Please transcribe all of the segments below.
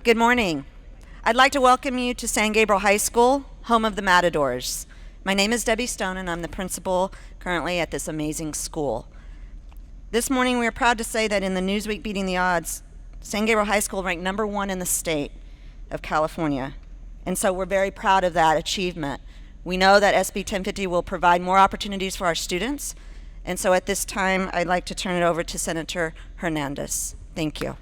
Good morning. I'd like to welcome you to San Gabriel High School, home of the Matadors. My name is Debbie Stone, and I'm the principal currently at this amazing school. This morning, we are proud to say that in the Newsweek Beating the Odds, San Gabriel High School ranked #1 in the state of California. And so we're very proud of that achievement. We know that SB 1050 will provide more opportunities for our students. And so at this time, I'd like to turn it over to Senator Hernandez. Thank you.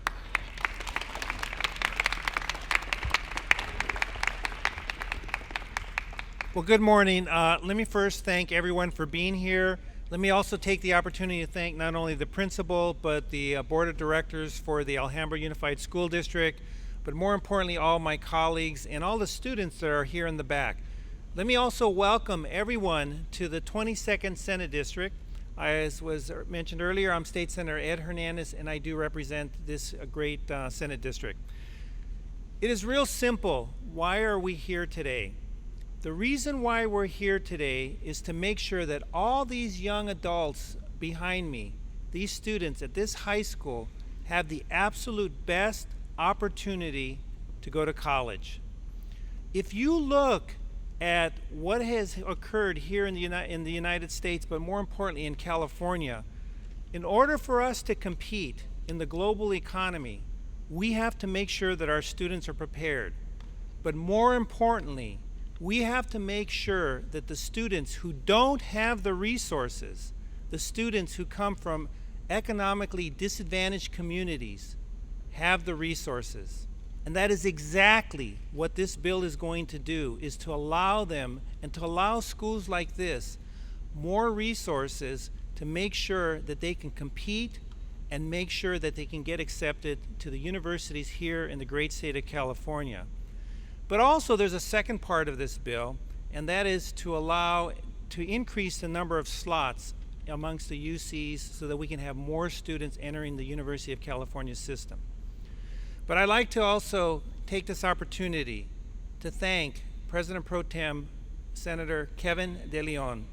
Well, good morning. Let me first thank everyone for being here. Let me also take the opportunity to thank not only the principal, but the board of directors for the Alhambra Unified School District, but more importantly, all my colleagues and all the students that are here in the back. Let me also welcome everyone to the 22nd Senate District. As was mentioned earlier, I'm State Senator Ed Hernandez, and I do represent this great Senate District. It is real simple. Why are we here today? The reason why we're here today is to make sure that all these young adults behind me, these students at this high school, have the absolute best opportunity to go to college. If you look at what has occurred here in the United States, but more importantly in California, in order for us to compete in the global economy, we have to make sure that our students are prepared. But more importantly, we have to make sure that the students who don't have the resources, the students who come from economically disadvantaged communities, have the resources. And that is exactly what this bill is going to do, is to allow them and to allow schools like this more resources to make sure that they can compete and make sure that they can get accepted to the universities here in the great state of California. But also there's a second part of this bill, and that is to increase the number of slots amongst the UCs so that we can have more students entering the University of California system. But I'd like to also take this opportunity to thank President Pro Tem Senator Kevin De Leon,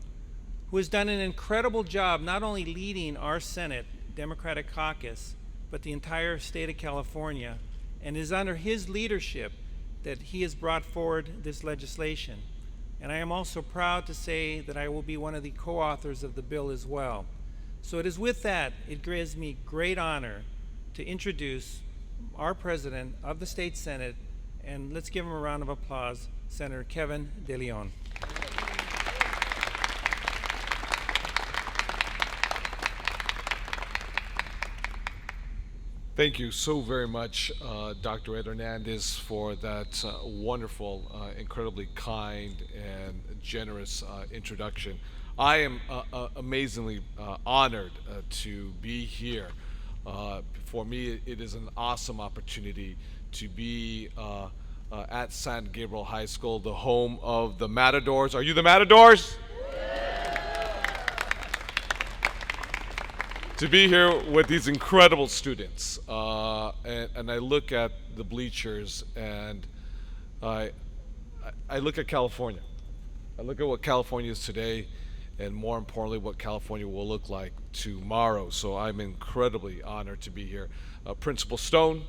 who has done an incredible job not only leading our Senate Democratic caucus, but the entire state of California, and is under his leadership that he has brought forward this legislation. And I am also proud to say that I will be one of the co-authors of the bill as well. So it is with that, it gives me great honor to introduce our President of the State Senate, and let's give him a round of applause, Senator Kevin De Leon. Thank you so very much, Dr. Ed Hernandez, for that wonderful, incredibly kind and generous introduction. I am amazingly honored to be here. For me, it is an awesome opportunity to be at San Gabriel High School, the home of the Matadors. Are you the Matadors? To be here with these incredible students, and I look at the bleachers, and I look at California. I look at what California is today, and more importantly, what California will look like tomorrow. So I'm incredibly honored to be here. Principal Stone,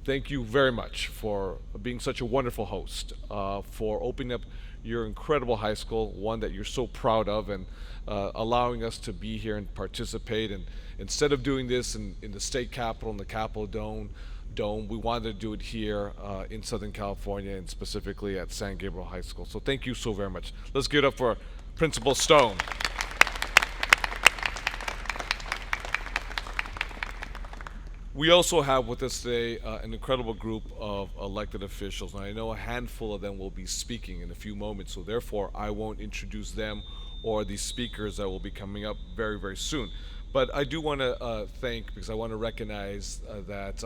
thank you very much for being such a wonderful host, for opening up your incredible high school, one that you're so proud of, and allowing us to be here and participate. And instead of doing this in the state capitol, in the Capitol Dome, we wanted to do it here in Southern California, and specifically at San Gabriel High School. So thank you so very much. Let's give it up for Principal Stone. We also have with us today an incredible group of elected officials, and I know a handful of them will be speaking in a few moments, so therefore I won't introduce them or the speakers that will be coming up very, very soon. But I do want to thank, because I want to recognize that,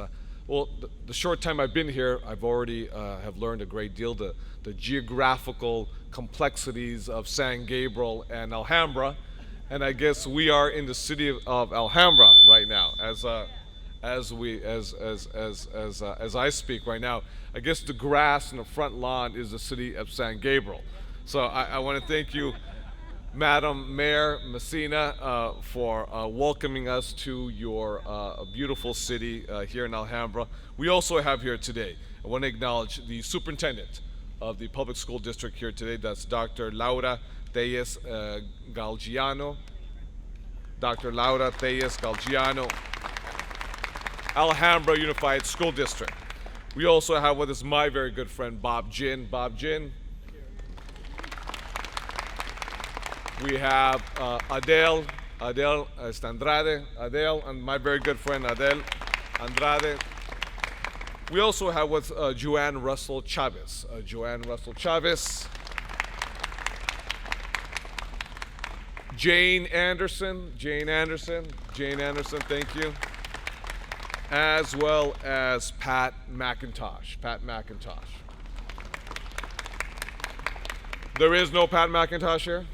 well, the short time I've been here, I've already have learned a great deal, the geographical complexities of San Gabriel and Alhambra, and I guess we are in the city of Alhambra right now, as I speak right now. I guess the grass in the front lawn is the city of San Gabriel. So I want to thank you Madam Mayor Messina, for welcoming us to your beautiful city here in Alhambra. We also have here today, I want to acknowledge the superintendent of the public school district here today. That's Dr. Laura Tellez Galgiano. Dr. Laura Tellez Galgiano, Alhambra Unified School District. We also have with us my very good friend Bob Jin. Bob Jin. We have Adele Andrade, Adele, and my very good friend Adele Andrade. We also have with Joanne Russell Chavez. Joanne Russell Chavez. Jane Anderson, thank you. As well as Pat McIntosh. There is no Pat McIntosh here?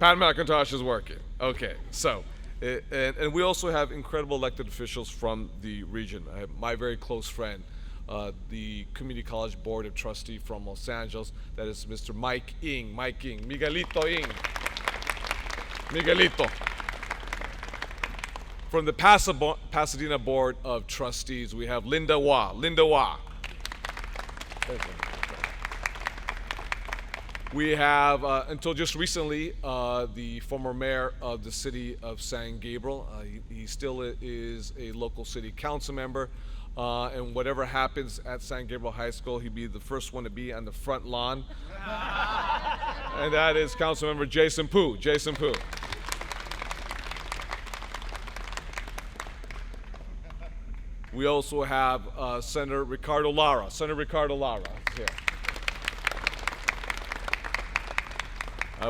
Pat McIntosh is working. Okay, so, and we also have incredible elected officials from the region. I have my very close friend, the Community College Board of Trustee from Los Angeles, that is Mr. Mike Ng, Miguelito Ng. From the Pasadena Board of Trustees, we have Linda Wah. We have, until just recently, the former mayor of the city of San Gabriel. He still is a local city council member. And whatever happens at San Gabriel High School, he'd be the first one to be on the front lawn. And that is Councilmember Jason Poo. We also have Senator Ricardo Lara. Is here.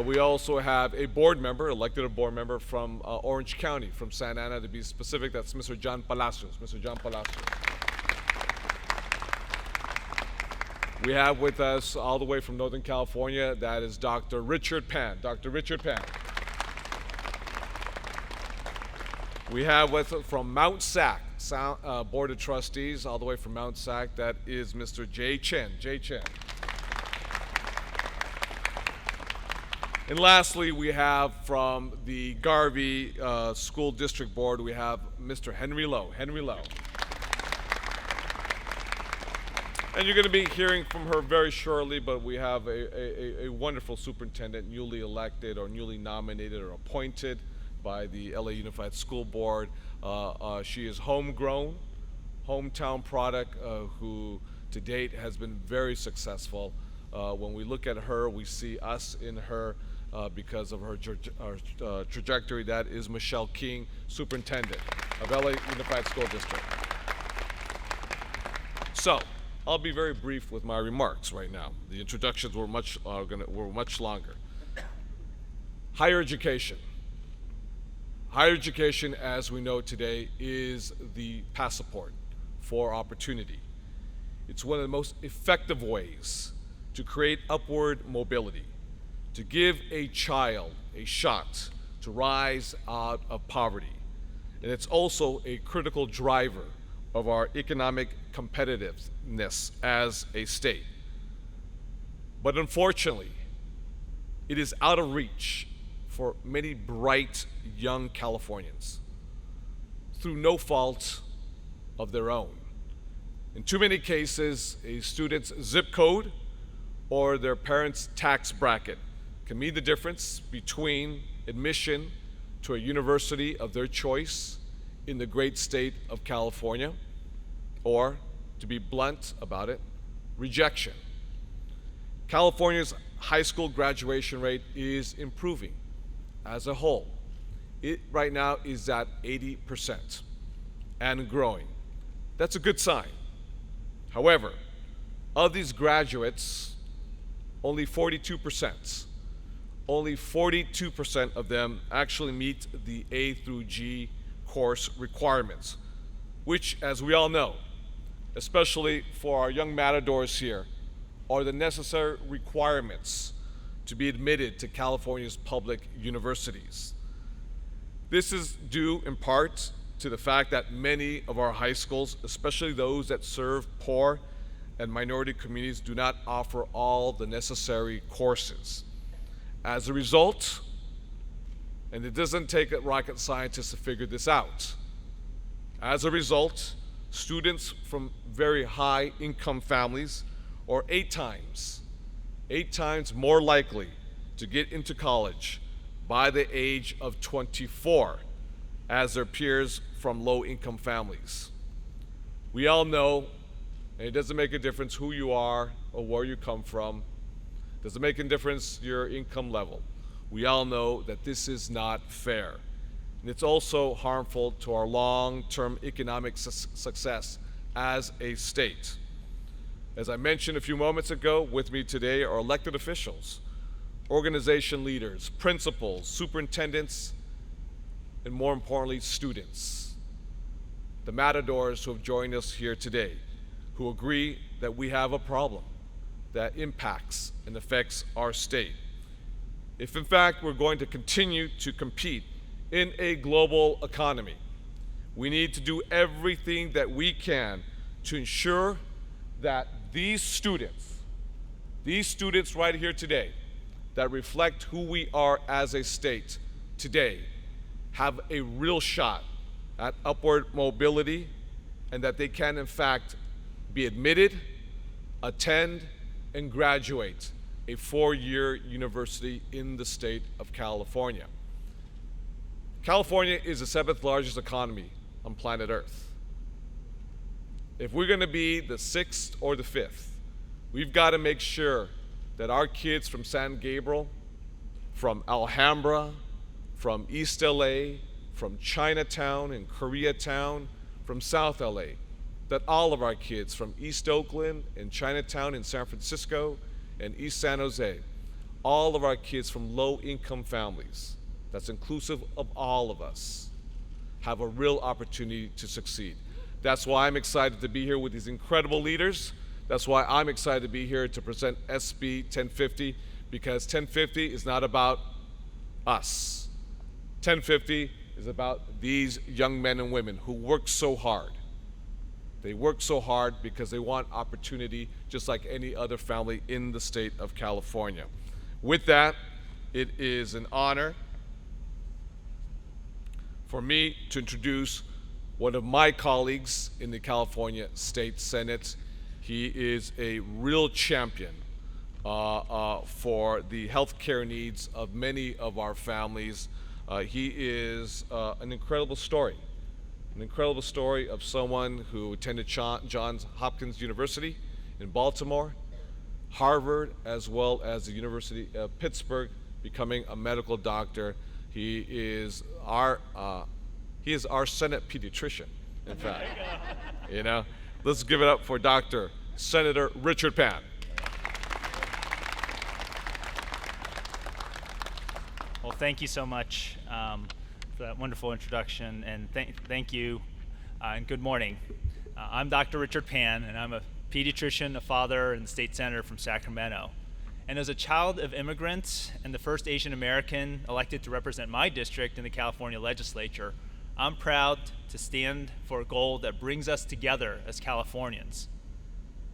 We also have a board member, elected board member from Orange County, from Santa Ana to be specific. That's Mr. John Palacios. We have with us all the way from Northern California, that is Dr. Richard Pan. We have with from Mount Sac, Board of Trustees, all the way from Mount Sac, that is Mr. CHEN. And lastly, we have from the Garvey School District Board, we have Mr. Henry Lowe. And you're going to be hearing from her very shortly, but we have a wonderful superintendent, newly elected or newly nominated or appointed by the LA Unified School Board. She is homegrown, hometown product, who to date has been very successful. When we look at her, we see us in her because of her trajectory. That is Michelle King, Superintendent of LA Unified School District. So, I'll be very brief with my remarks right now. The introductions were much longer. Higher education. Higher education, as we know today, is the passport for opportunity. It's one of the most effective ways to create upward mobility, to give a child a shot to rise out of poverty. And it's also a critical driver of our economic competitiveness as a state. But unfortunately, it is out of reach for many bright young Californians through no fault of their own. In too many cases, a student's zip code or their parents' tax bracket can mean the difference between admission to a university of their choice in the great state of California, or, to be blunt about it, rejection. California's high school graduation rate is improving as a whole. It right now is at 80% and growing. That's a good sign. However, of these graduates, only 42% of them actually meet the A through G course requirements, which, as we all know, especially for our young matadors here, are the necessary requirements to be admitted to California's public universities. This is due in part to the fact that many of our high schools, especially those that serve poor and minority communities, do not offer all the necessary courses. As a result, And it doesn't take a rocket scientist to figure this out. As a result, students from very high income families are 8 times more likely to get into college by the age of 24 as their peers from low income families. We all know, and it doesn't make a difference who you are or where you come from, doesn't make a difference your income level. We all know that this is not fair. And it's also harmful to our long-term economic success as a state. As I mentioned a few moments ago, with me today are elected officials, organization leaders, principals, superintendents, and more importantly, students. The matadors who have joined us here today, who agree that we have a problem that impacts and affects our state. If in fact we're going to continue to compete in a global economy, we need to do everything that we can to ensure that these students right here today, that reflect who we are as a state today, have a real shot at upward mobility, and that they can in fact be admitted, attend, and graduate a 4-year university in the state of California. California is the 7th largest economy on planet Earth. If we're going to be the 6th or the 5th, we've got to make sure that our kids from San Gabriel, from Alhambra, from East LA, from Chinatown and Koreatown, from South LA, that all of our kids from East Oakland and Chinatown in San Francisco and East San Jose, all of our kids from low-income families, that's inclusive of all of us, have a real opportunity to succeed. That's why I'm excited to be here with these incredible leaders. That's why I'm excited to be here to present SB 1050, because 1050 is not about us. 1050 is about these young men and women who work so hard. They work so hard because they want opportunity just like any other family in the state of California. With that, it is an honor for me to introduce one of my colleagues in the California State Senate. He is a real champion for the healthcare needs of many of our families. He is an incredible story of someone who attended Johns Hopkins University in Baltimore, Harvard, as well as the University of Pittsburgh, becoming a medical doctor. He is our Senate pediatrician, in fact. You know, let's give it up for Dr. Senator Richard Pan. Well, thank you so much for that wonderful introduction, and thank you, and good morning. I'm Dr. Richard Pan, and I'm a pediatrician, a father, and state senator from Sacramento. And as a child of immigrants and the first Asian American elected to represent my district in the California legislature, I'm proud to stand for a goal that brings us together as Californians,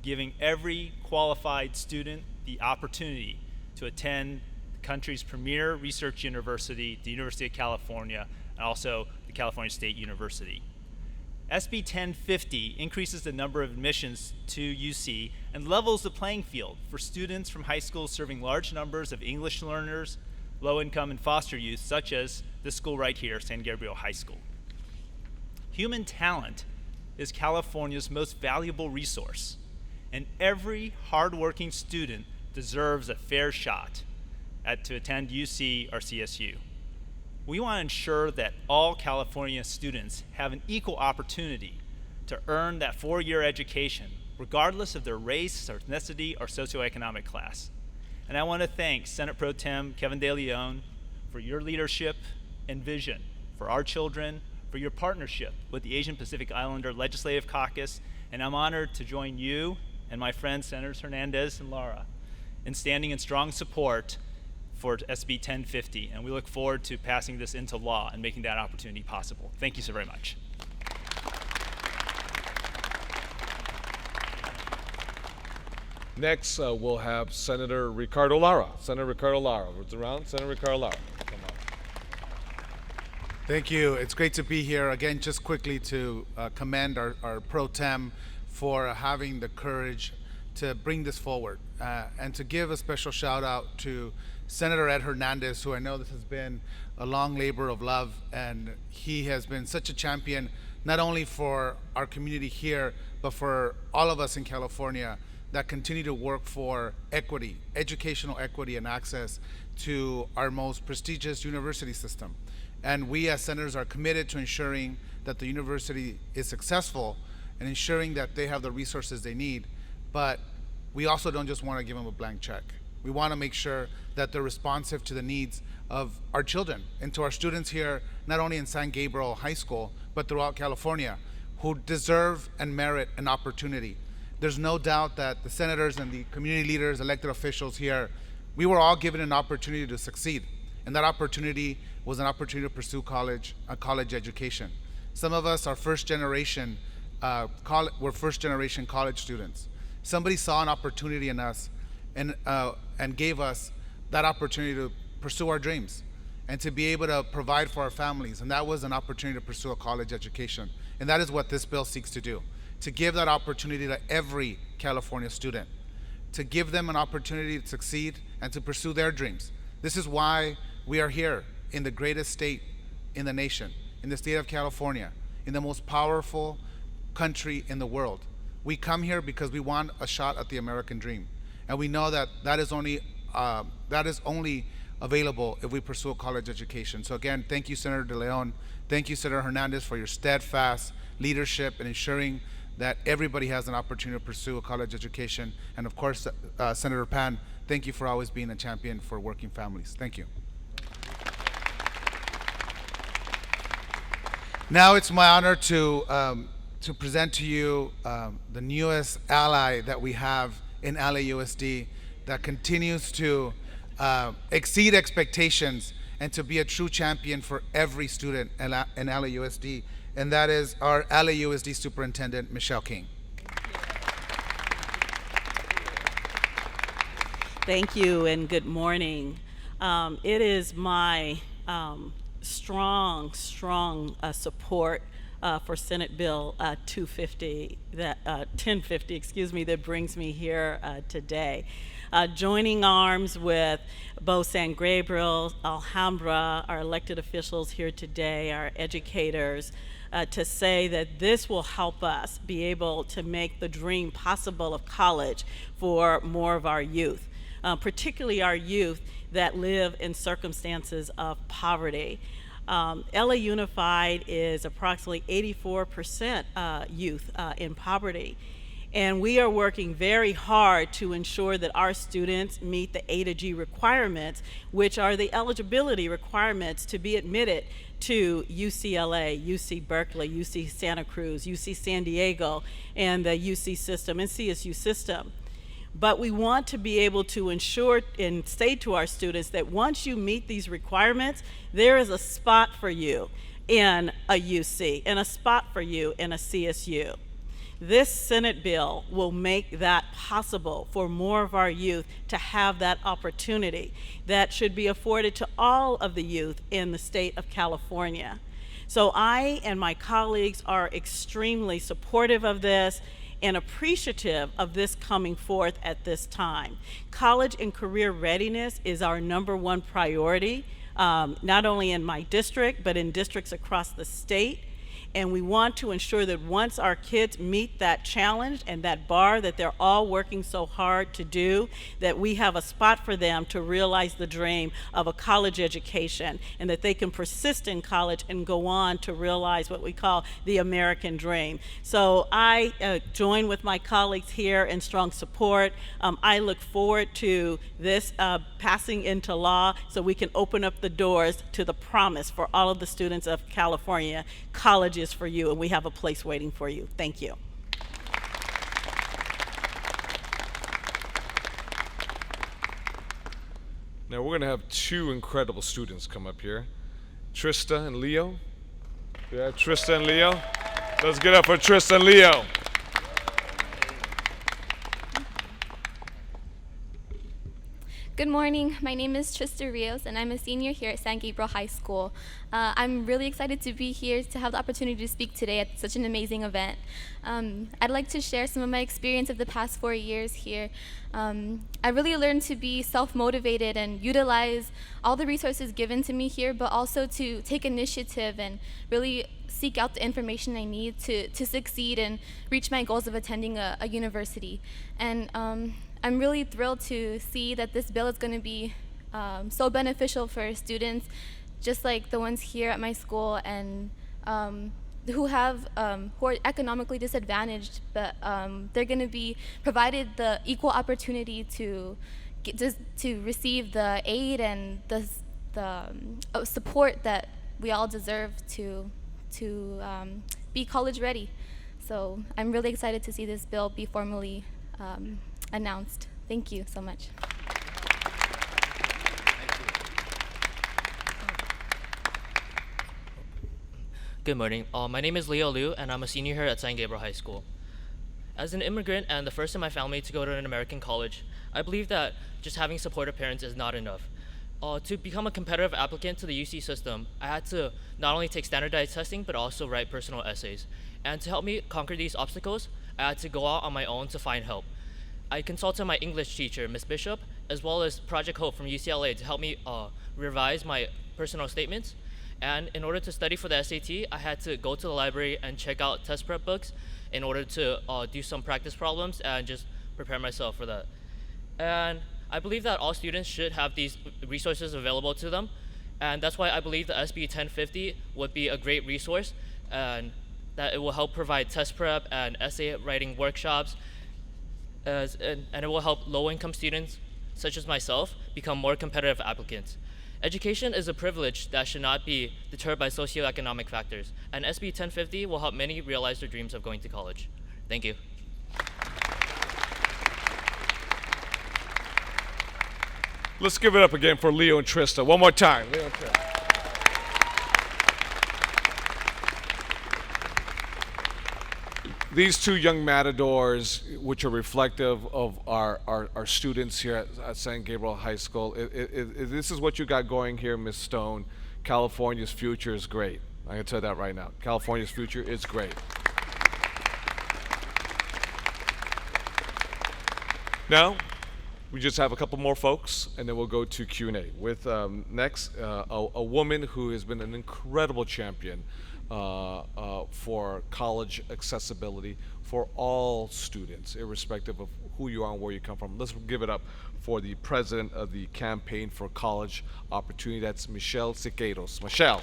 giving every qualified student the opportunity to attend country's premier research university, the University of California, and also the California State University. SB 1050 increases the number of admissions to UC and levels the playing field for students from high schools serving large numbers of English learners, low-income, and foster youth, such as this school right here, San Gabriel High School. Human talent is California's most valuable resource, and every hardworking student deserves a fair shot to attend UC or CSU. We want to ensure that all California students have an equal opportunity to earn that 4-year education, regardless of their race, or ethnicity, or socioeconomic class. And I want to thank Senate Pro Tem Kevin De Leon for your leadership and vision for our children, for your partnership with the Asian Pacific Islander Legislative Caucus, and I'm honored to join you and my friends, Senators Hernandez and Lara, in standing in strong support for SB 1050, and we look forward to passing this into law and making that opportunity possible. Thank you so very much. Next, we'll have Senator RICARDO LARA. Senator RICARDO LARA. What's around? Senator RICARDO LARA. Come on. Thank you. It's great to be here. Again, just quickly to commend our pro tem for having the courage to bring this forward and to give a special shout out to Senator Ed Hernandez, who I know this has been a long labor of love, and he has been such a champion not only for our community here, but for all of us in California that continue to work for equity, educational equity and access to our most prestigious university system. And we as senators are committed to ensuring that the university is successful and ensuring that they have the resources they need. But we also don't just want to give them a blank check. We want to make sure that they're responsive to the needs of our children and to our students here, not only in San Gabriel High School, but throughout California, who deserve and merit an opportunity. There's no doubt that the senators and the community leaders, elected officials here, we were all given an opportunity to succeed. And that opportunity was an opportunity to pursue a college education. Some of us are first generation college students. Somebody saw an opportunity in us and gave us that opportunity to pursue our dreams and to be able to provide for our families. And that was an opportunity to pursue a college education. And that is what this bill seeks to do, to give that opportunity to every California student, to give them an opportunity to succeed and to pursue their dreams. This is why we are here in the greatest state in the nation, in the state of California, in the most powerful country in the world. We come here because we want a shot at the American dream. And we know that that is only available if we pursue a college education. So again, thank you, Senator De Leon. Thank you, Senator Hernandez, for your steadfast leadership in ensuring that everybody has an opportunity to pursue a college education. And of course, Senator Pan, thank you for always being a champion for working families. Thank you. Now it's my honor to present to you the newest ally that we have in LAUSD that continues to exceed expectations and to be a true champion for every student in LAUSD, and that is our LAUSD Superintendent, Michelle King. Thank you and good morning. It is my strong support for Senate Bill 1050, that brings me here today. Joining arms with both San Gabriel, Alhambra, our elected officials here today, our educators, to say that this will help us be able to make the dream possible of college for more of our youth, particularly our youth that live in circumstances of poverty. LA Unified is approximately 84% youth in poverty. And we are working very hard to ensure that our students meet the A to G requirements, which are the eligibility requirements to be admitted to UCLA, UC Berkeley, UC Santa Cruz, UC San Diego, and the UC system and CSU system. But we want to be able to ensure and say to our students that once you meet these requirements, there is a spot for you in a UC and a spot for you in a CSU. This Senate bill will make that possible for more of our youth to have that opportunity that should be afforded to all of the youth in the state of California. So I and my colleagues are extremely supportive of this and appreciative of this coming forth at this time. College and career readiness is our #1 priority, not only in my district, but in districts across the state. And we want to ensure that once our kids meet that challenge and that bar that they're all working so hard to do, that we have a spot for them to realize the dream of a college education and that they can persist in college and go on to realize what we call the American dream. So I join with my colleagues here in strong support. I look forward to this passing into law so we can open up the doors to the promise for all of the students of California. College is for you, and we have a place waiting for you. Thank you. Now we're going to have two incredible students come up here, Trista and Leo. Yeah, Trista and Leo. Let's get up for Trista and Leo. Good morning. My name is Trista Rios, and I'm a senior here at San Gabriel High School. I'm really excited to be here to have the opportunity to speak today at such an amazing event. I'd like to share some of my experience of the past 4 years here. I really learned to be self-motivated and utilize all the resources given to me here, but also to take initiative and really seek out the information I need to succeed and reach my goals of attending a university. And I'm really thrilled to see that this bill is going to be so beneficial for students, just like the ones here at my school, and who are economically disadvantaged, but they're going to be provided the equal opportunity to receive the aid and the support that we all deserve to be college ready. So I'm really excited to see this bill be formally announced. Thank you so much. Good morning. My name is Leo Liu, and I'm a senior here at San Gabriel High School. As an immigrant and the first in my family to go to an American college, I believe that just having supportive parents is not enough. To become a competitive applicant to the UC system, I had to not only take standardized testing, but also write personal essays. And to help me conquer these obstacles, I had to go out on my own to find help. I consulted my English teacher, Ms. Bishop, as well as Project Hope from UCLA to help me revise my personal statements. And in order to study for the SAT, I had to go to the library and check out test prep books in order to do some practice problems and just prepare myself for that. And I believe that all students should have these resources available to them. And that's why I believe the SB 1050 would be a great resource, and that it will help provide test prep and essay writing workshops, and it will help low-income students, such as myself, become more competitive applicants. Education is a privilege that should not be deterred by socioeconomic factors, and SB 1050 will help many realize their dreams of going to college. Thank you. Let's give it up again for Leo and Trista. One more time. Leo and Trista. These two young matadors, which are reflective of our students here at San Gabriel High School, this is what you got going here, Ms. Stone. California's future is great. I can tell you that right now. California's future is great. Now, we just have a couple more folks, and then we'll go to Q&A with next a woman who has been an incredible champion for college accessibility for all students, irrespective of who you are and where you come from. Let's give it up for the president of the Campaign for College Opportunity. That's Michelle SIQUEIROS. Michelle.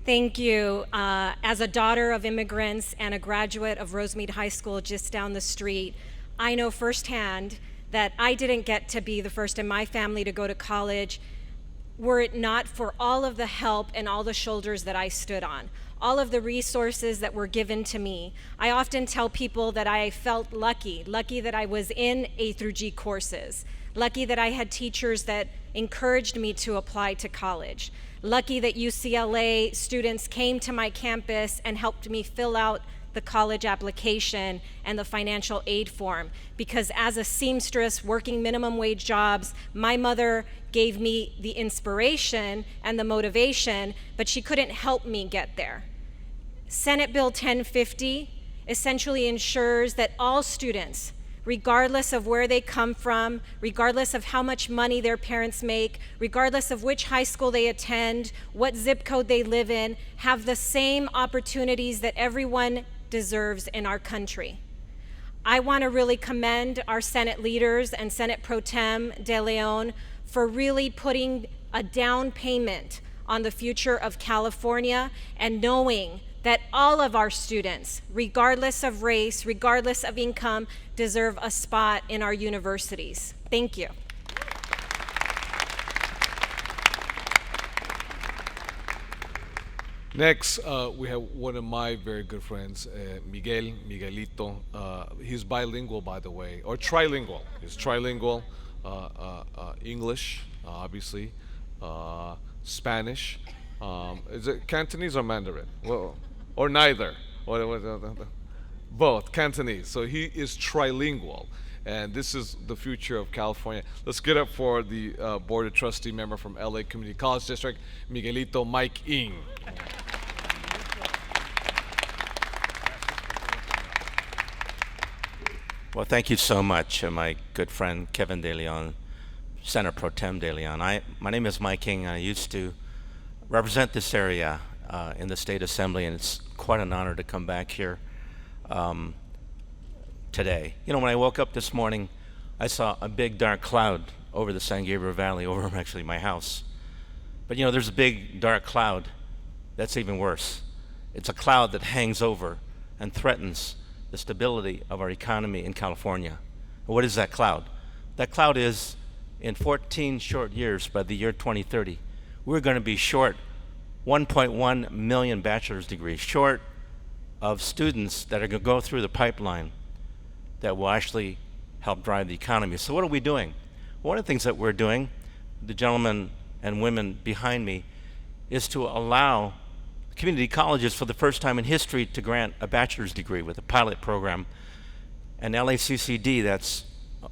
Thank you. As a daughter of immigrants and a graduate of Rosemead High School just down the street, I know firsthand that I didn't get to be the first in my family to go to college were it not for all of the help and all the shoulders that I stood on, all of the resources that were given to me. I often tell people that I felt lucky that I was in A through G courses, lucky that I had teachers that encouraged me to apply to college, lucky that UCLA students came to my campus and helped me fill out the college application and the financial aid form, because as a seamstress working minimum wage jobs, my mother gave me the inspiration and the motivation, but she couldn't help me get there. Senate Bill 1050 essentially ensures that all students, regardless of where they come from, regardless of how much money their parents make, regardless of which high school they attend, what zip code they live in, have the same opportunities that everyone deserves in our country. I want to really commend our Senate leaders and Senate Pro Tem De Leon for really putting a down payment on the future of California and knowing that all of our students, regardless of race, regardless of income, deserve a spot in our universities. Thank you. Next, we have one of my very good friends, Miguelito. He's bilingual, by the way, or trilingual. He's trilingual, English, obviously, Spanish. Is it Cantonese or Mandarin? Well, or neither? Both, Cantonese. So he is trilingual. And this is the future of California. Let's get up for the Board of Trustee member from LA Community College District, Miguelito Mike Ng. Well, thank you so much, my good friend Kevin De Leon, Senator Pro Tem De Leon. My name is Mike Ng. I used to represent this area in the State Assembly, and it's quite an honor to come back here today. You know, when I woke up this morning, I saw a big dark cloud over the San Gabriel Valley, over actually my house. But you know, there's a big dark cloud that's even worse. It's a cloud that hangs over and threatens the stability of our economy in California. And what is that cloud? That cloud is, in 14 short years, by the year 2030, we're going to be short 1.1 million bachelor's degrees, short of students that are going to go through the pipeline that will actually help drive the economy. So what are we doing? One of the things that we're doing, the gentlemen and women behind me, is to allow community colleges for the first time in history to grant a bachelor's degree with a pilot program. And LACCD,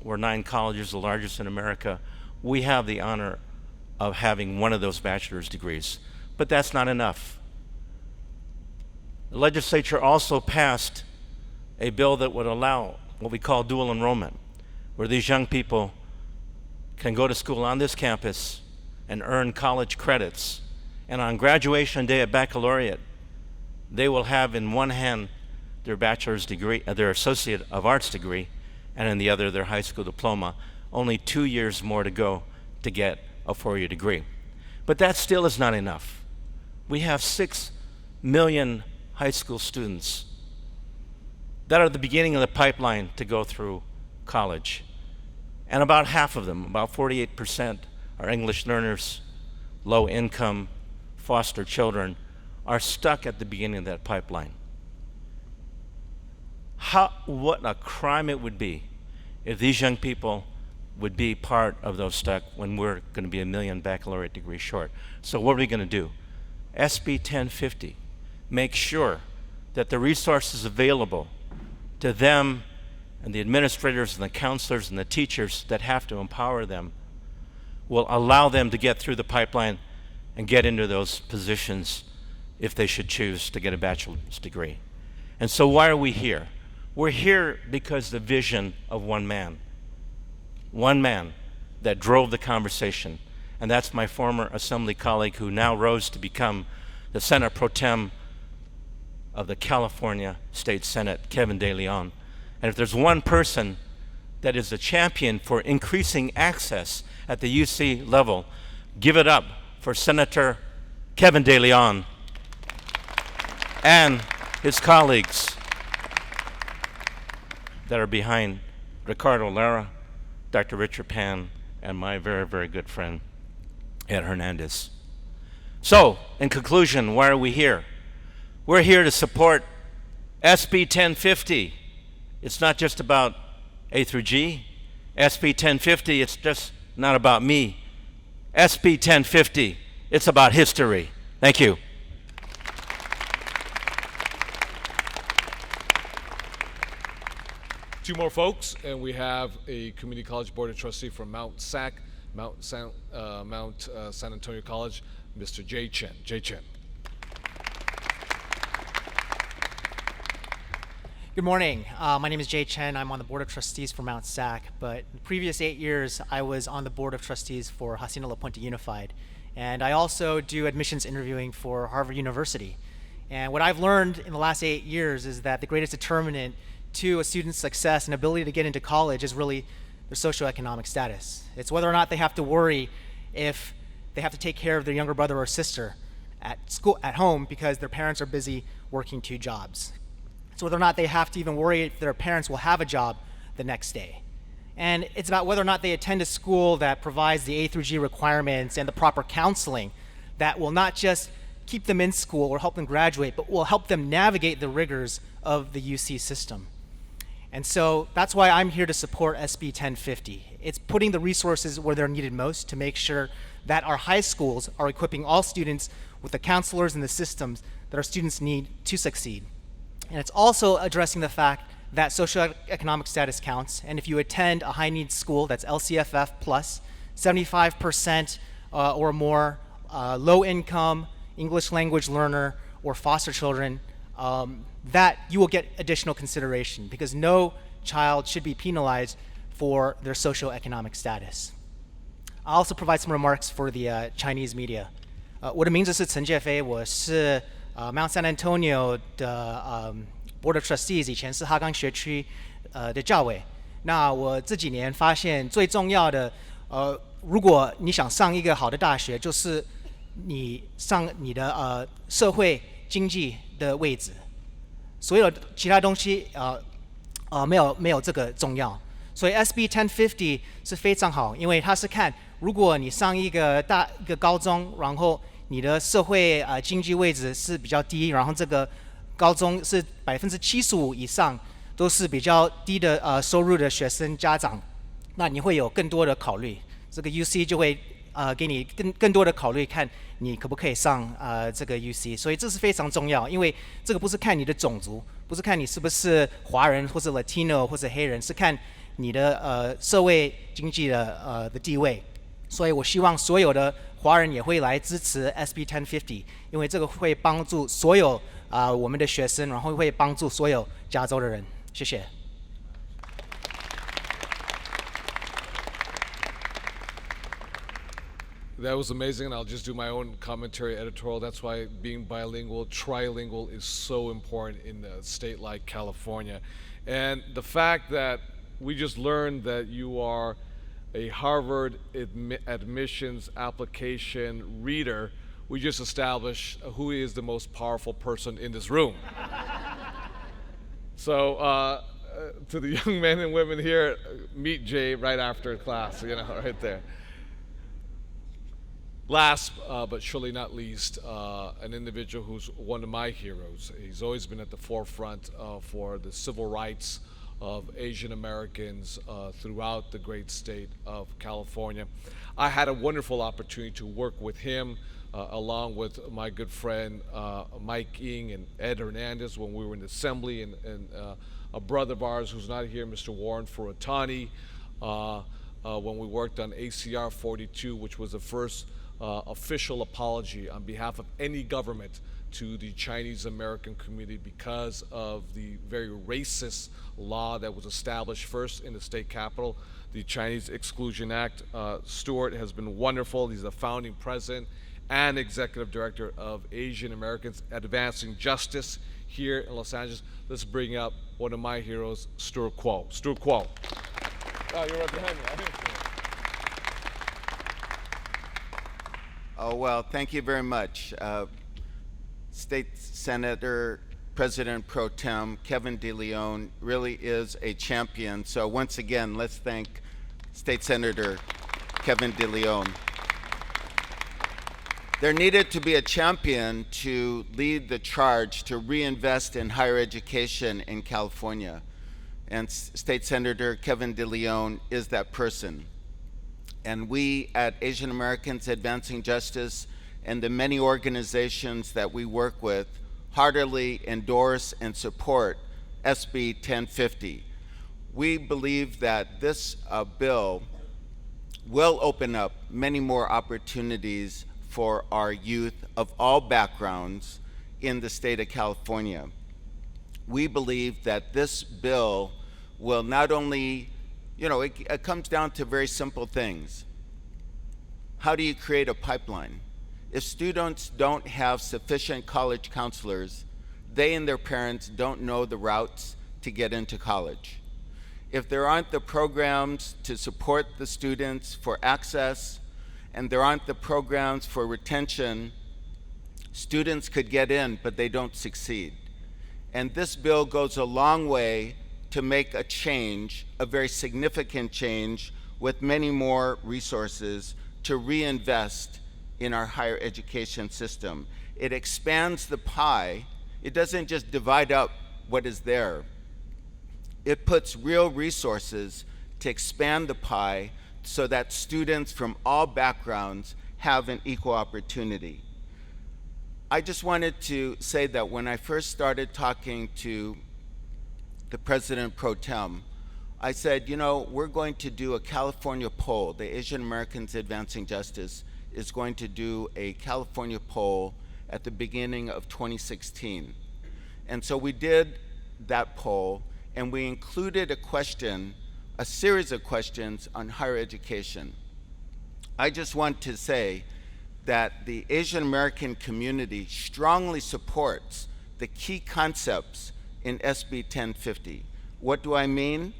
we're 9 colleges, the largest in America. We have the honor of having one of those bachelor's degrees. But that's not enough. The legislature also passed a bill that would allow what we call dual enrollment, where these young people can go to school on this campus and earn college credits. And on graduation day at baccalaureate, they will have in one hand their bachelor's degree, their Associate of Arts degree, and in the other their high school diploma. Only 2 years more to go to get a 4-year degree. But that still is not enough. We have 6 million high school students that are at the beginning of the pipeline to go through college. And about half of them, about 48%, are English learners, low income, foster children, are stuck at the beginning of that pipeline. What a crime it would be if these young people would be part of those stuck when we're going to be 1 million baccalaureate degrees short. So what are we going to do? SB 1050, make sure that the resources available to them and the administrators and the counselors and the teachers that have to empower them will allow them to get through the pipeline and get into those positions if they should choose to get a bachelor's degree. And so why are we here? We're here because the vision of one man that drove the conversation, and that's my former assembly colleague who now rose to become the Senator Pro Tem of the California State Senate, Kevin De Leon. And if there's one person that is a champion for increasing access at the UC level, give it up for Senator Kevin De Leon and his colleagues that are behind RICARDO, LARA, Dr. Richard Pan, and my very, very good friend, Ed Hernandez. So, in conclusion, why are we here? We're here to support SB 1050. It's not just about A through G. SB 1050, it's just not about me. SB 1050, it's about history. Thank you. Two more folks, and we have a Community College Board of Trustee from Mount San Antonio College, Mr. J. Chen. J. Chen. Good morning. My name is Jay Chen. I'm on the Board of Trustees for Mount SAC, but in the previous 8 years, I was on the Board of Trustees for Hacienda La Puente Unified. And I also do admissions interviewing for Harvard University. And what I've learned in the last 8 years is that the greatest determinant to a student's success and ability to get into college is really their socioeconomic status. It's whether or not they have to worry if they have to take care of their younger brother or sister at school, at home, because their parents are busy working 2 jobs. It's whether or not they have to even worry if their parents will have a job the next day. And it's about whether or not they attend a school that provides the A through G requirements and the proper counseling that will not just keep them in school or help them graduate, but will help them navigate the rigors of the UC system. And so that's why I'm here to support SB 1050. It's putting the resources where they're needed most to make sure that our high schools are equipping all students with the counselors and the systems that our students need to succeed. And it's also addressing the fact that socioeconomic status counts. And if you attend a high needs school that's LCFF plus, 75% or more low income English language learner or foster children, that you will get additional consideration because no child should be penalized for their socioeconomic status. I'll also provide some remarks for the Chinese media. 我的名字是陈介飞，我是Mount San Antonio 的Board of Trustees， 以前是哈冈学区的教委。那我这几年发现最重要的，如果你想上一个好的大学，就是你上你的社会经济的位置，所有其他东西没有这个重要。所以 SB 1050是非常好，因为它是看如果你上一个高中，然后你的社会经济位置是比较低，然后这个高中是75%以上都是比较低的收入的学生家长，那你会有更多的考虑，这个 UC 就会给你更多的考虑，看你可不可以上这个 UC， 所以这是非常重要，因为这个不是看你的种族，不是看你是不是华人或是 Latino 或者黑人，是看你的社会经济的地位，所以我希望所有的华人也会来支持 SB 1050，因为这个会帮助所有我们的学生，然后会帮助所有加州的人。谢谢。That was amazing, and I'll just do my own commentary editorial. That's why being bilingual, trilingual is so important in a state like California. And the fact that we just learned that you are a Harvard admissions application reader, we just established who is the most powerful person in this room. So to the young men and women here, meet Jay right after class, right there. Last but surely not least, an individual who's one of my heroes. He's always been at the forefront for the civil rights of Asian Americans throughout the great state of California. I had a wonderful opportunity to work with him along with my good friend Mike Ng and Ed Hernandez when we were in the assembly, and a brother of ours who's not here, Mr. Warren Furutani, when we worked on ACR 42, which was the first official apology on behalf of any government to the Chinese American community because of the very racist law that was established first in the state capitol, the Chinese Exclusion Act. Stuart has been wonderful. He's the founding president and executive director of Asian Americans Advancing Justice here in Los Angeles. Let's bring up one of my heroes, Stuart Kuo. Stuart Kuo. Oh, you're right behind me. Oh, well, thank you very much. State Senator President Pro Tem Kevin DeLeon really is a champion. So once again, let's thank State Senator Kevin DeLeon. There needed to be a champion to lead the charge to reinvest in higher education in California. And State Senator Kevin DeLeon is that person. And we at Asian Americans Advancing Justice and the many organizations that we work with heartily endorse and support SB 1050. We believe that this bill will open up many more opportunities for our youth of all backgrounds in the state of California. We believe that this bill will not only, it comes down to very simple things. How do you create a pipeline? If students don't have sufficient college counselors, they and their parents don't know the routes to get into college. If there aren't the programs to support the students for access, and there aren't the programs for retention, students could get in, but they don't succeed. And this bill goes a long way to make a change, a very significant change, with many more resources to reinvest in our higher education system. It expands the pie. It doesn't just divide up what is there. It puts real resources to expand the pie so that students from all backgrounds have an equal opportunity. I just wanted to say that when I first started talking to the President Pro Tem, I said, you know, we're going to do a California poll. The Asian Americans Advancing Justice is going to do a California poll at the beginning of 2016. And so we did that poll, and we included a series of questions on higher education. I just want to say that the Asian American community strongly supports the key concepts in SB 1050. What do I mean?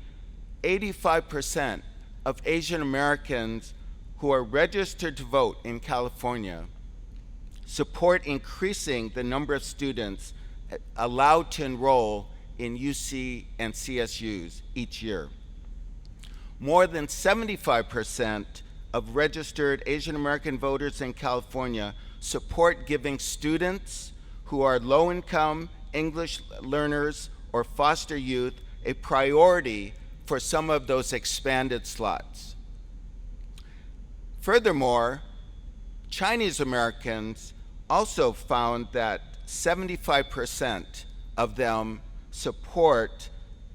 85% of Asian Americans who are registered to vote in California support increasing the number of students allowed to enroll in UC and CSUs each year. More than 75% of registered Asian American voters in California support giving students who are low-income English learners or foster youth a priority for some of those expanded slots. Furthermore, Chinese Americans also found that 75% of them support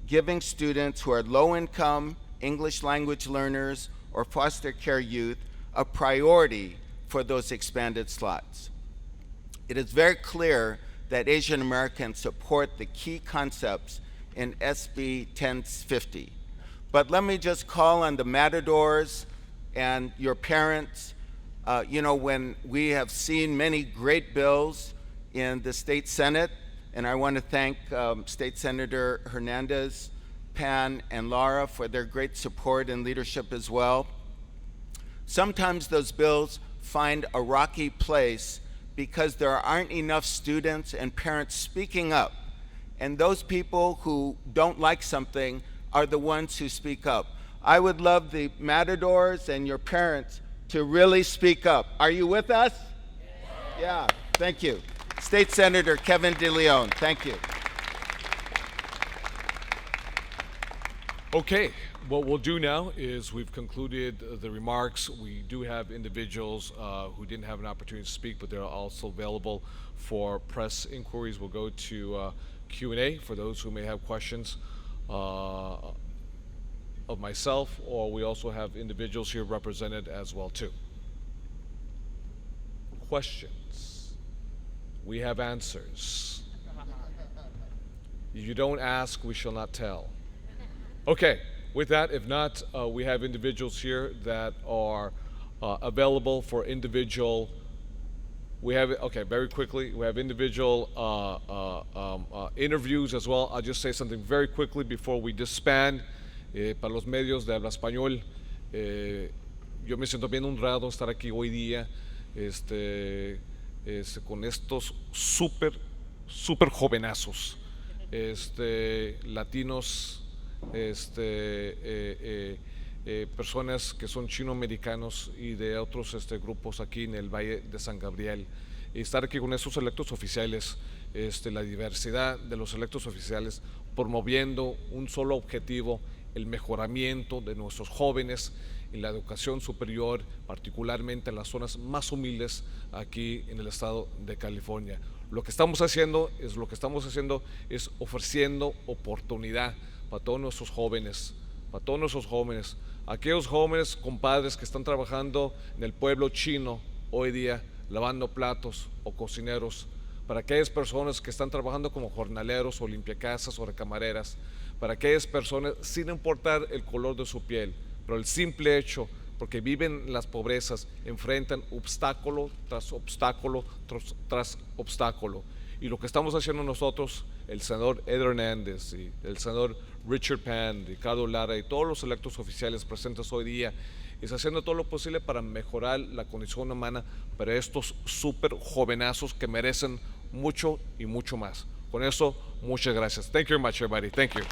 giving students who are low-income English language learners or foster care youth a priority for those expanded slots. It is very clear that Asian Americans support the key concepts in SB 1050. But let me just call on the Matadors and your parents. You know, when we have seen many great bills in the state Senate, and I want to thank State Senator Hernandez, Pan, and LARA for their great support and leadership as well. Sometimes those bills find a rocky place because there aren't enough students and parents speaking up. And those people who don't like something are the ones who speak up. I would love the Matadors and your parents to really speak up. Are you with us? Yeah, thank you. State Senator Kevin DeLeon, thank you. Okay, what we'll do now is we've concluded the remarks. We do have individuals who didn't have an opportunity to speak, but they're also available for press inquiries. We'll go to Q&A for those who may have questions of myself, or we also have individuals here represented as well too. Questions? We have answers. If you don't ask, we shall not tell. Okay, with that, if not, we have individuals here that are available for individual. We have, okay, very quickly, we have individual interviews as well. I'll just say something very quickly before we disband. Para los medios de habla español, yo me siento bien honrado estar aquí hoy día con estos súper jovenazos, latinos, personas que son chino-americanos y de otros grupos aquí en el Valle de San Gabriel, y estar aquí con estos electos oficiales, la diversidad de los electos oficiales, promoviendo un solo objetivo: el mejoramiento de nuestros jóvenes en la educación superior, particularmente en las zonas más humildes aquí en el estado de California. Lo que estamos haciendo es ofreciendo oportunidad para todos nuestros jóvenes, aquellos jóvenes compadres que están trabajando en el pueblo chino hoy día, lavando platos o cocineros, para aquellas personas que están trabajando como jornaleros o limpiacasas o recamareras, para aquellas personas sin importar el color de su piel, pero el simple hecho, porque viven las pobrezas, enfrentan obstáculo tras obstáculo tras obstáculo. Y lo que estamos haciendo nosotros, el senador Ed Hernández y el senador Richard Pan, Ricardo LARA y todos los electos oficiales presentes hoy día, es haciendo todo lo posible para mejorar la condición humana para estos súper jovenazos que merecen mucho y mucho más. Con eso, muchas gracias. Thank you very much, everybody. Thank you.